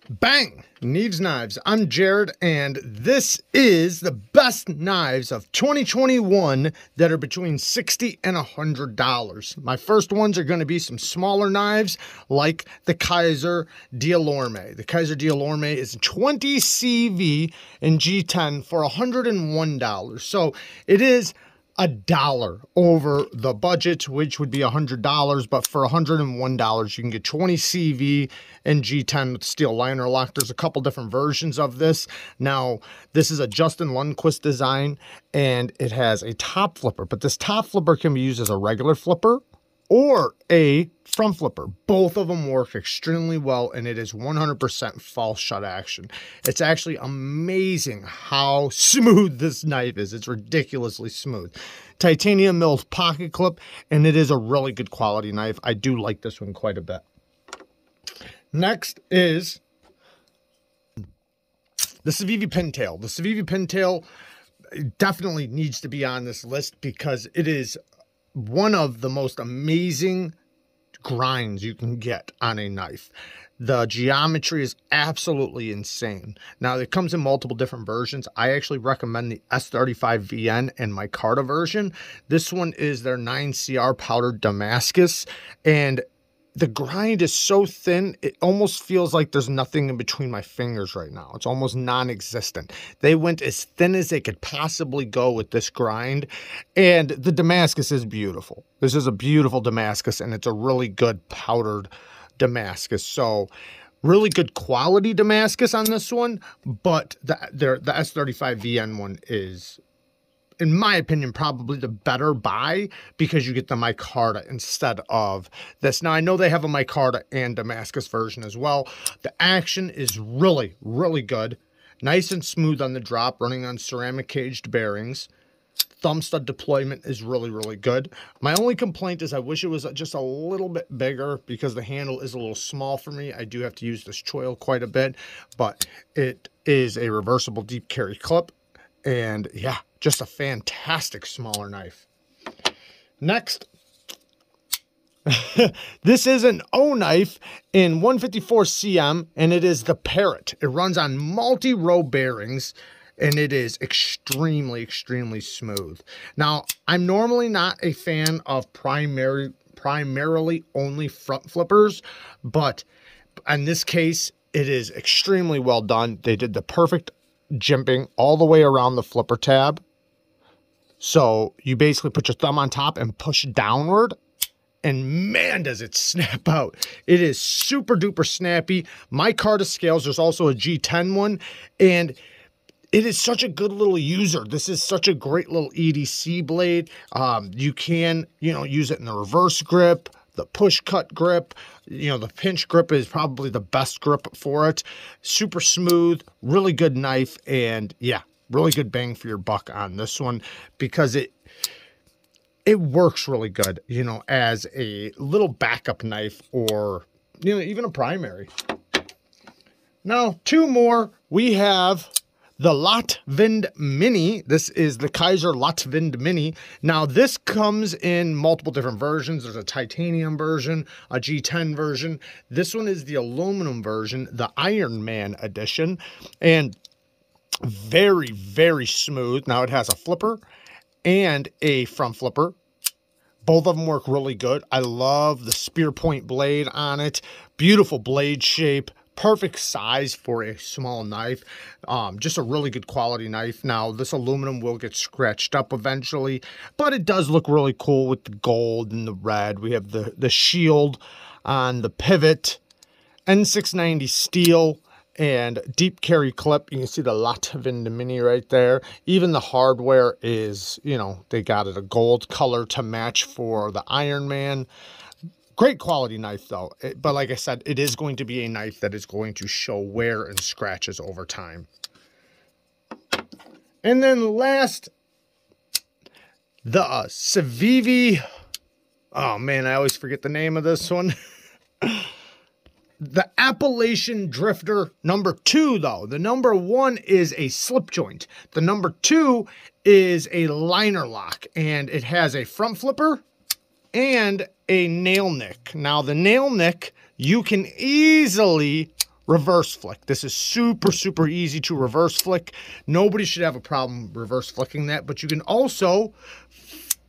Bang! Neeves Knives. I'm Jared, and this is the best knives of 2021 that are between $60 and $100. My first ones are going to be some smaller knives like the Kizer Dialorme. The Kizer Dialorme is 20 CV and G10 for $101. So it is $1 over the budget, which would be $100, but for $101 you can get 20 CV and G10 with steel liner lock. There's a couple different versions of this. Now this is a Justin Lundquist design, and it has a top flipper, but this top flipper can be used as a regular flipper or a front flipper. Both of them work extremely well, and it is 100% false shut action. It's actually amazing how smooth this knife is. It's ridiculously smooth. Titanium milled pocket clip, and it is a really good quality knife. I do like this one quite a bit. Next is the CIVIVI Pintail. The CIVIVI Pintail definitely needs to be on this list because it is one of the most amazing grinds you can get on a knife. The geometry is absolutely insane. Now, it comes in multiple different versions. I actually recommend the S35VN and micarta version. This one is their 9CR powdered Damascus, and the grind is so thin, it almost feels like there's nothing in between my fingers right now. It's almost non-existent. They went as thin as they could possibly go with this grind, and the Damascus is beautiful. This is a beautiful Damascus, and it's a really good powdered Damascus. So really good quality Damascus on this one, but the S35VN one is, in my opinion, probably the better buy because you get the micarta instead of this. Now, I know they have a micarta and Damascus version as well. The action is really, really good. Nice and smooth on the drop, running on ceramic caged bearings. Thumb stud deployment is really, really good. My only complaint is I wish it was just a little bit bigger because the handle is a little small for me. I do have to use this choil quite a bit, but it is a reversible deep carry clip. And yeah, just a fantastic smaller knife. Next, this is an O knife in 154 cm, and it is the Parrot. It runs on multi-row bearings, and it is extremely, extremely smooth. Now, I'm normally not a fan of primarily only front flippers, but in this case, it is extremely well done. They did the perfect jimping all the way around the flipper tab. So you basically put your thumb on top and push downward, and man, does it snap out. It is super duper snappy. Micarta scales, there's also a G10 one, and it is such a good little user. This is such a great little EDC blade. You can, use it in the reverse grip, the push cut grip. The pinch grip is probably the best grip for it. Super smooth, really good knife, and yeah, really good bang for your buck on this one because it works really good, as a little backup knife or, even a primary. Now, two more. We have the Latvin Mini. This is the Kizer Latvin Mini. Now, this comes in multiple different versions. There's a titanium version, a G10 version. This one is the aluminum version, the Iron Man edition, and very, very smooth. Now, it has a flipper and a front flipper. Both of them work really good. I love the spear point blade on it. Beautiful blade shape. Perfect size for a small knife. Just a really good quality knife. Now, this aluminum will get scratched up eventually, but it does look really cool with the gold and the red. We have the shield on the pivot, N690 steel, and deep carry clip. You can see the Latvin Mini right there. Even the hardware is, they got it a gold color to match for the Iron Man. Great quality knife though, but like I said, it is going to be a knife that is going to show wear and scratches over time. And then last, the CIVIVI, oh man, I always forget the name of this one. The Appalachian Drifter number 2 though. The number 1 is a slip joint. The number 2 is a liner lock, and it has a front flipper and a nail nick. Now, the nail nick, you can easily reverse flick. This is super, super easy to reverse flick. Nobody should have a problem reverse flicking that, but you can also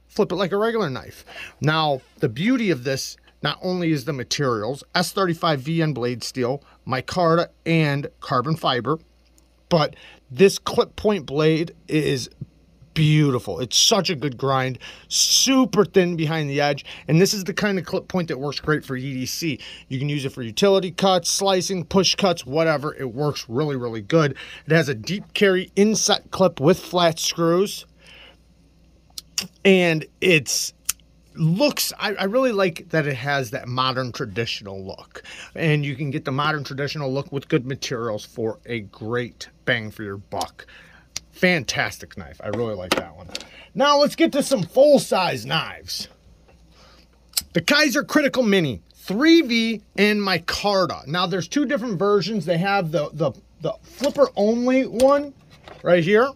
flip it like a regular knife. Now, the beauty of this not only is the materials, S35 VN blade steel, micarta, and carbon fiber, but this clip point blade is beautiful. It's such a good grind, super thin behind the edge, and this is the kind of clip point that works great for EDC. You can use it for utility cuts, slicing, push cuts, whatever. It works really, really good. It has a deep carry inset clip with flat screws, and it's looks, I really like that it has that modern traditional look, and you can get the modern traditional look with good materials for a great bang for your buck. Fantastic knife. I really like that one. Now let's get to some full-size knives. The Kizer Critical Mini 3V and micarta. Now there's two different versions. They have the flipper only one right here,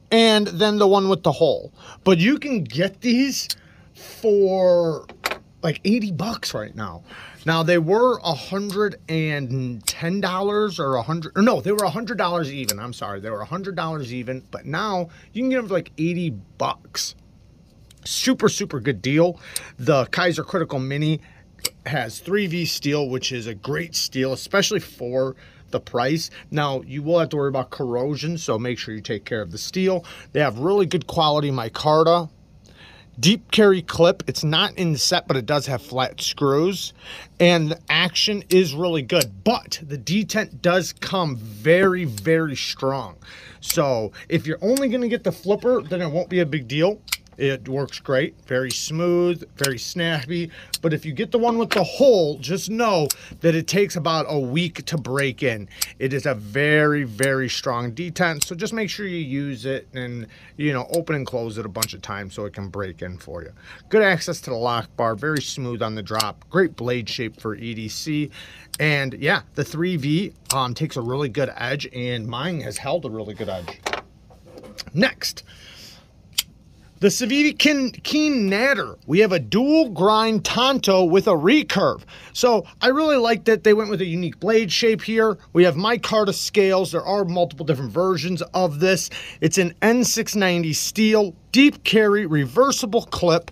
and then the one with the hole. But you can get these for like 80 bucks right now. Now they were $110 or no, they were $100 even. I'm sorry, they were $100 even, but now you can get them for like 80 bucks. Super, super good deal. The Kizer Critical Mini has 3V steel, which is a great steel, especially for the price. Now you will have to worry about corrosion, so make sure you take care of the steel. They have really good quality micarta. Deep carry clip. It's not in set, but it does have flat screws, and the action is really good, but the detent does come very, very strong. So if you're only going to get the flipper, then it won't be a big deal. It works great, very smooth, very snappy. But if you get the one with the hole, just know that it takes about a week to break in. It is a very, very strong detent, so just make sure you use it and, you know, open and close it a bunch of times so it can break in for you. Good access to the lock bar, very smooth on the drop, great blade shape for EDC. And yeah, the 3V takes a really good edge, and mine has held a really good edge. Next, the Ceviche Keen Natter. We have a dual grind Tonto with a recurve. So I really like that they went with a unique blade shape here. We have micarta scales. There are multiple different versions of this. It's an N690 steel, deep carry, reversible clip.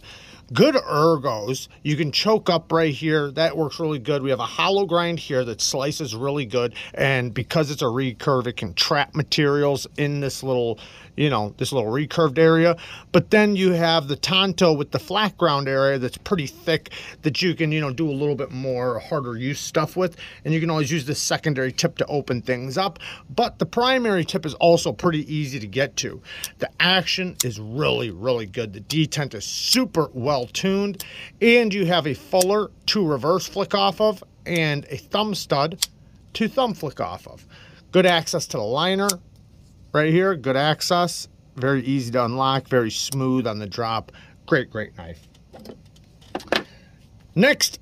Good ergos. You can choke up right here. That works really good. We have a hollow grind here that slices really good, and because it's a recurve, it can trap materials in this little, you know, this little recurved area. But then you have the Tonto with the flat ground area that's pretty thick that you can, you know, do a little bit more harder use stuff with, and you can always use this secondary tip to open things up. But the primary tip is also pretty easy to get to. The action is really, really good. The detent is super well tuned, and you have a fuller to reverse flick off of and a thumb stud to thumb flick off of. Good access to the liner right here, good access, very easy to unlock, very smooth on the drop. Great, great knife. Next,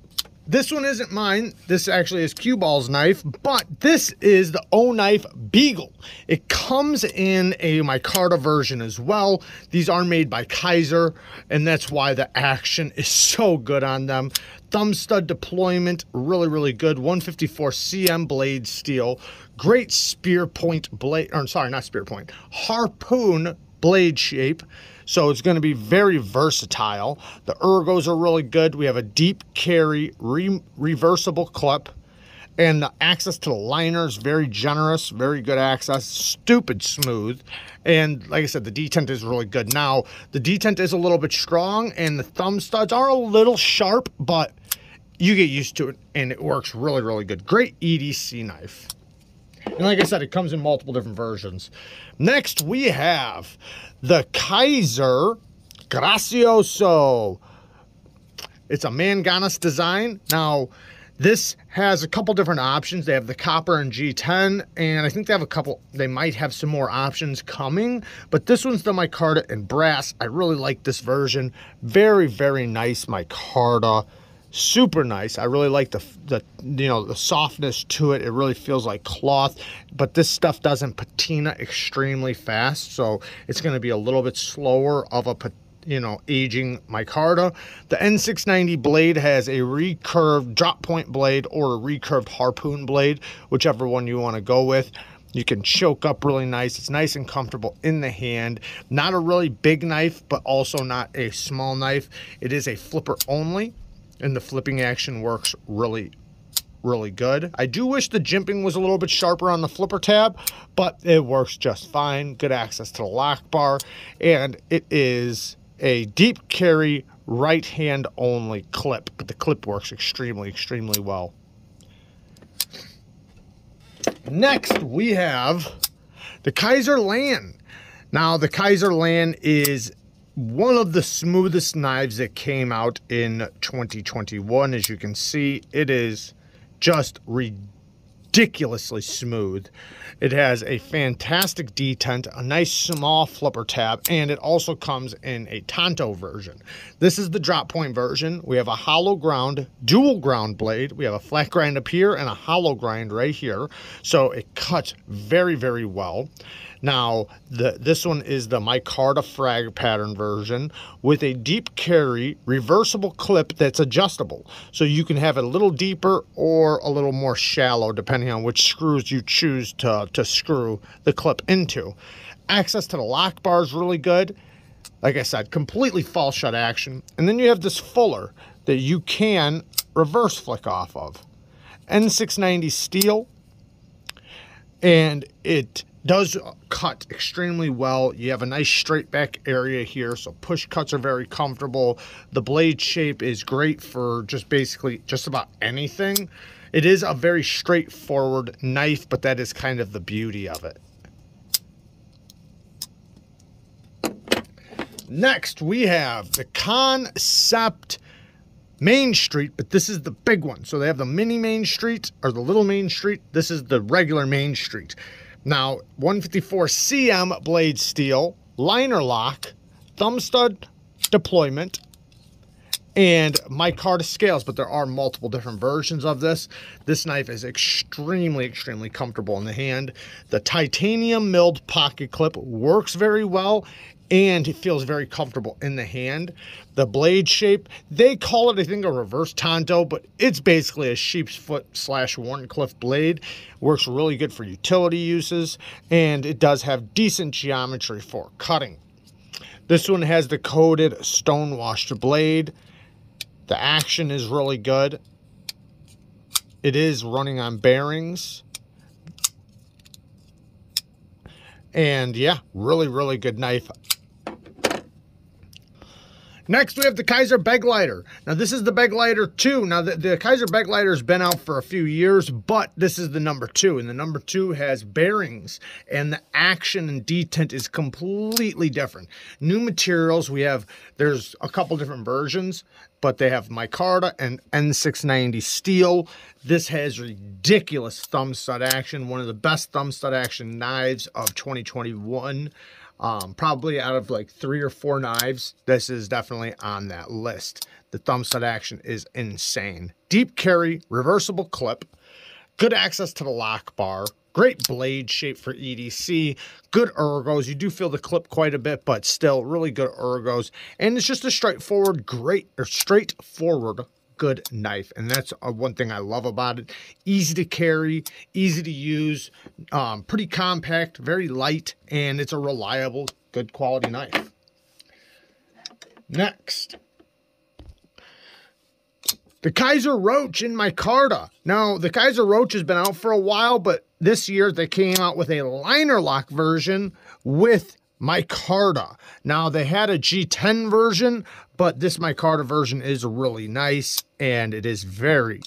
this one isn't mine. This actually is Cue Ball's knife, but this is the O-Knife Beagle. It comes in a micarta version as well. These are made by Kizer, and that's why the action is so good on them. Thumb stud deployment, really, really good. 154 cm blade steel. Great spear point blade, or sorry, not spear point, harpoon blade shape. So it's going to be very versatile. The ergos are really good. We have a deep carry reversible clip, and the access to the liner is very generous, very good access, stupid smooth. And like I said, the detent is really good. Now, the detent is a little bit strong, and the thumb studs are a little sharp, but you get used to it, and it works really, really good. Great EDC knife. And like I said, it comes in multiple different versions. Next, we have the Kizer Gracioso. It's a manganese design. Now, this has a couple different options. They have the copper and G10, and I think they have a couple, they might have some more options coming, but this one's the micarta and brass. I really like this version. Very, very nice micarta. Super nice. I really like the you know, the softness to it. It really feels like cloth, but this stuff doesn't patina extremely fast, so it's going to be a little bit slower of a you know, aging micarta. The N690 blade has a recurved drop point blade or a recurved harpoon blade, whichever one you want to go with. You can choke up really nice. It's nice and comfortable in the hand. Not a really big knife, but also not a small knife. It is a flipper only, and the flipping action works really good. I do wish the jimping was a little bit sharper on the flipper tab, but it works just fine. Good access to the lock bar, and it is a deep carry right hand only clip, but the clip works extremely well. Next, we have the Kizer Land. Now, the Kizer Land is one of the smoothest knives that came out in 2021. As you can see, it is just ridiculously smooth. It has a fantastic detent, a nice small flipper tab, and it also comes in a Tonto version. This is the drop point version. We have a hollow ground, dual ground blade. We have a flat grind up here and a hollow grind right here. So it cuts very well. Now, this one is the micarta frag pattern version with a deep carry reversible clip that's adjustable. So you can have it a little deeper or a little more shallow depending on which screws you choose to screw the clip into. Access to the lock bar is really good. Like I said, completely false shut action. And then you have this fuller that you can reverse flick off of. N690 steel, and it does cut extremely well. You have a nice straight back area here, so push cuts are very comfortable. The blade shape is great for basically just about anything. It is a very straightforward knife, but that is kind of the beauty of it. Next, we have the KANSEPT Main Street, but this is the big one. So they have the mini Main Street or the little Main Street. This is the regular Main Street. Now, 154 cm blade steel, liner lock, thumb stud deployment, and micarta scales, but there are multiple different versions of this. This knife is extremely comfortable in the hand. The titanium milled pocket clip works very well, and it feels very comfortable in the hand. The blade shape, they call it, I think, a reverse Tonto, but it's basically a sheep's foot / Wharncliffe blade. Works really good for utility uses, and it does have decent geometry for cutting. This one has the coated stonewashed blade. The action is really good. It is running on bearings. And yeah, really good knife. Next, we have the Kizer Bag Lighter. Now, this is the Bag Lighter 2. Now, the Kizer Bag Lighter has been out for a few years, but this is the number 2. And the number 2 has bearings, and the action and detent is completely different. New materials, there's a couple different versions, but they have micarta and N690 steel. This has ridiculous thumb stud action, one of the best thumb stud action knives of 2021. Probably out of like 3 or 4 knives, this is definitely on that list. The thumb stud action is insane. Deep carry, reversible clip, good access to the lock bar, great blade shape for EDC, good ergos. You do feel the clip quite a bit, but still really good ergos. And it's just a straightforward, good knife, and that's one thing I love about it. Easy to carry, easy to use, pretty compact, very light, and it's a reliable, good quality knife. Next, the Kizer Roach in micarta. Now, the Kizer Roach has been out for a while, but this year they came out with a liner lock version with micarta. Now, they had a G10 version, but this micarta version is really nice, and it is very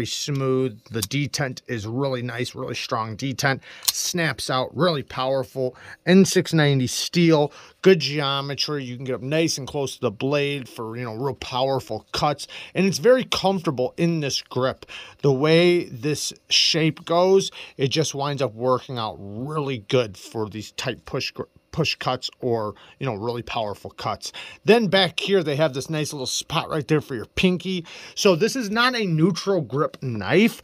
smooth. The detent is really nice, really strong detent. Snaps out, really powerful. N690 steel, good geometry. You can get up nice and close to the blade for, real powerful cuts. And it's very comfortable in this grip. The way this shape goes, it just winds up working out really good for these tight push cuts or, really powerful cuts. Then back here, they have this nice little spot right there for your pinky. So this is not a neutral grip knife,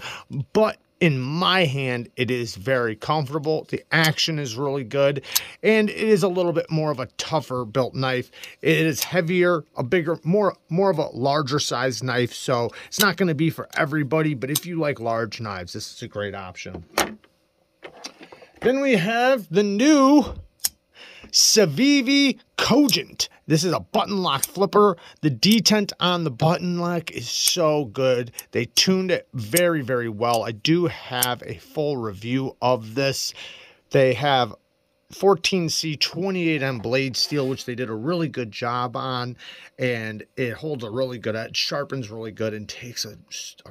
but In my hand, it is very comfortable. The action is really good, and it is a little bit more of a tougher built knife. It is heavier, a bigger, more of a larger size knife, so it's not going to be for everybody, but if you like large knives, this is a great option. Then we have the new CIVIVI COGENT. This is a button lock flipper. The detent on the button lock is so good. They tuned it very, very well. I do have a full review of this. They have 14C 28M blade steel, which they did a really good job on, and it holds a really good edge, sharpens really good, and takes a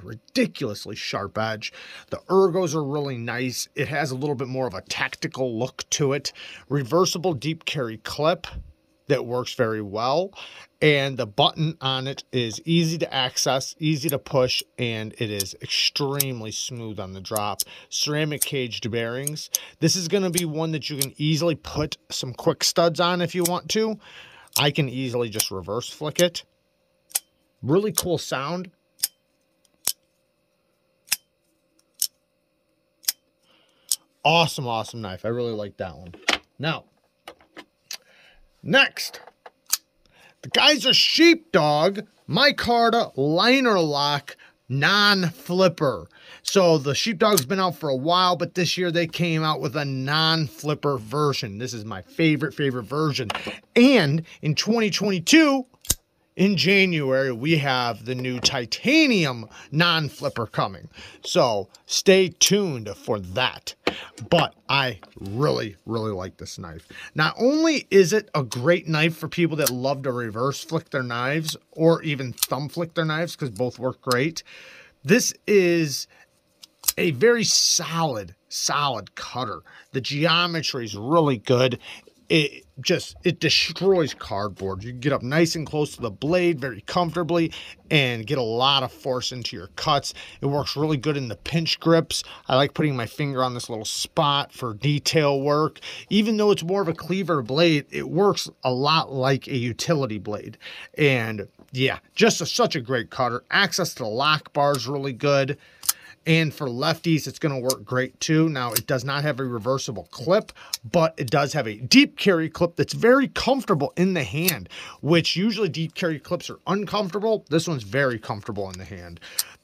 ridiculously sharp edge. The ergos are really nice. It has a little bit more of a tactical look to it. Reversible deep carry clip that works very well, and the button on it is easy to access, easy to push, and it is extremely smooth on the drop. Ceramic caged bearings. This is going to be one that you can easily put some quick studs on if you want to. I can easily just reverse flick it. Really cool sound. Awesome, awesome knife. I really like that one. Now, next, the Kizer Sheepdog micarta liner lock non-flipper. So the Sheepdog's been out for a while, but this year they came out with a non-flipper version. This is my favorite version. And in 2022, in January, we have the new titanium non-flipper coming. So stay tuned for that. But I really, really like this knife. Not only is it a great knife for people that love to reverse flick their knives or even thumb flick their knives, because both work great, this is a very solid cutter. The geometry is really good. It destroys cardboard. You can get up nice and close to the blade very comfortably and get a lot of force into your cuts. It works really good in the pinch grips. I like putting my finger on this little spot for detail work. Even though it's more of a cleaver blade, it works a lot like a utility blade. And yeah, just such a great cutter. Access to the lock bar is really good. And for lefties, it's going to work great too. Now, it does not have a reversible clip, but it does have a deep carry clip that's very comfortable in the hand, which usually deep carry clips are uncomfortable. This one's very comfortable in the hand.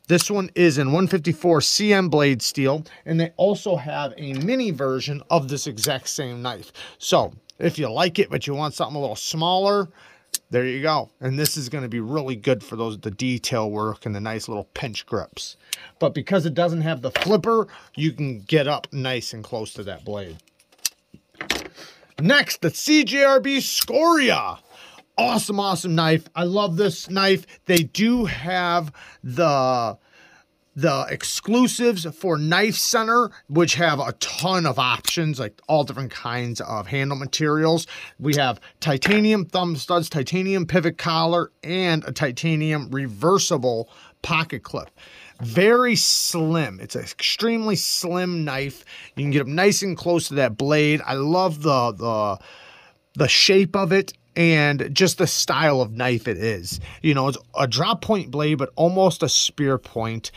This one is in 154 CM blade steel, and they also have a mini version of this exact same knife. So if you like it, but you want something a little smaller, there you go. And this is going to be really good for the detail work and the nice little pinch grips. But because it doesn't have the flipper, you can get up nice and close to that blade. Next, the CJRB Scoria. Awesome, awesome knife. I love this knife. They do have the exclusives for Knife Center, which have a ton of options, like all different kinds of handle materials. We have titanium thumb studs, titanium pivot collar, and a titanium reversible pocket clip. Very slim. It's an extremely slim knife. You can get up nice and close to that blade. I love the shape of it and just the style of knife it is. You know, it's a drop point blade, but almost a spear point.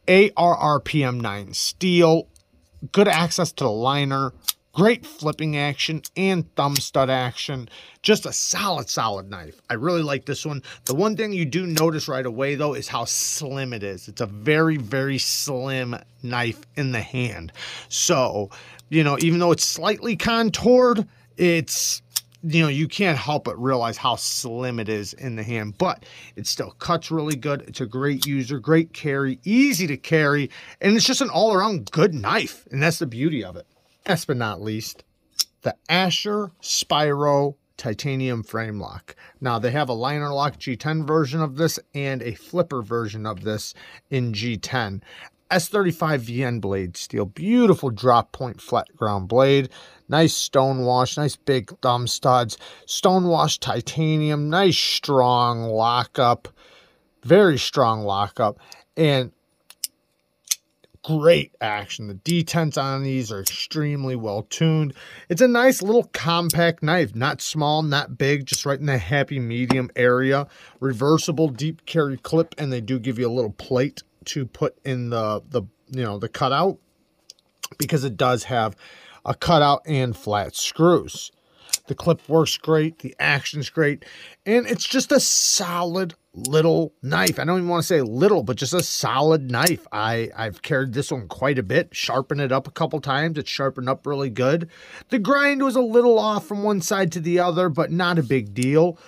ARRPM 9 steel, good access to the liner, great flipping action and thumb stud action. Just a solid knife. I really like this one. The one thing you do notice right away though is how slim it is. It's a very, very slim knife in the hand. So, you know, even though it's slightly contoured, it's, you know, you can't help but realize how slim it is in the hand, but it still cuts really good. It's a great user, great carry, easy to carry, and it's just an all-around good knife, and that's the beauty of it. Last but not least, the Asher Spyderro titanium frame lock. Now, they have a liner lock G10 version of this and a flipper version of this in G10. S35 VN blade steel, beautiful drop point flat ground blade, nice stone wash, nice big thumb studs, stone wash titanium, nice strong lockup, very strong lockup, and great action. The detents on these are extremely well tuned. It's a nice little compact knife, not small, not big, just right in the happy medium area. Reversible deep carry clip, and they do give you a little plate to put in the cutout. because it does have a cutout and flat screws. The clip works great. The action's great. And it's just a solid little knife. I don't even want to say little, but just a solid knife. I've carried this one quite a bit, sharpened it up a couple times. It's sharpened up really good. The grind was a little off from one side to the other, but not a big deal.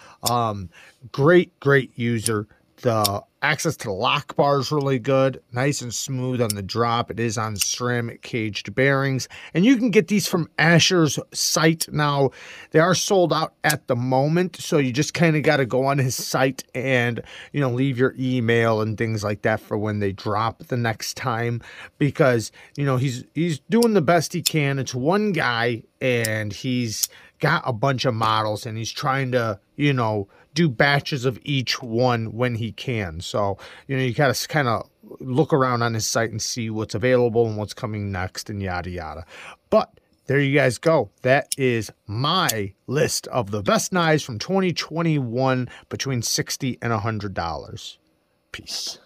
Great user. The access to the lock bar is really good, nice and smooth on the drop. It is on ceramic caged bearings, and you can get these from Asher's site. Now, they are sold out at the moment, so you just kind of got to go on his site and, you know, leave your email and things like that for when they drop the next time, because, you know, he's doing the best he can. It's one guy, and he's got a bunch of models, and he's trying to, you know, do batches of each one when he can. So, you know, you gotta kind of look around on his site and see what's available and what's coming next and yada yada. But there you guys go. That is my list of the best knives from 2021 between $60 and $100. Peace.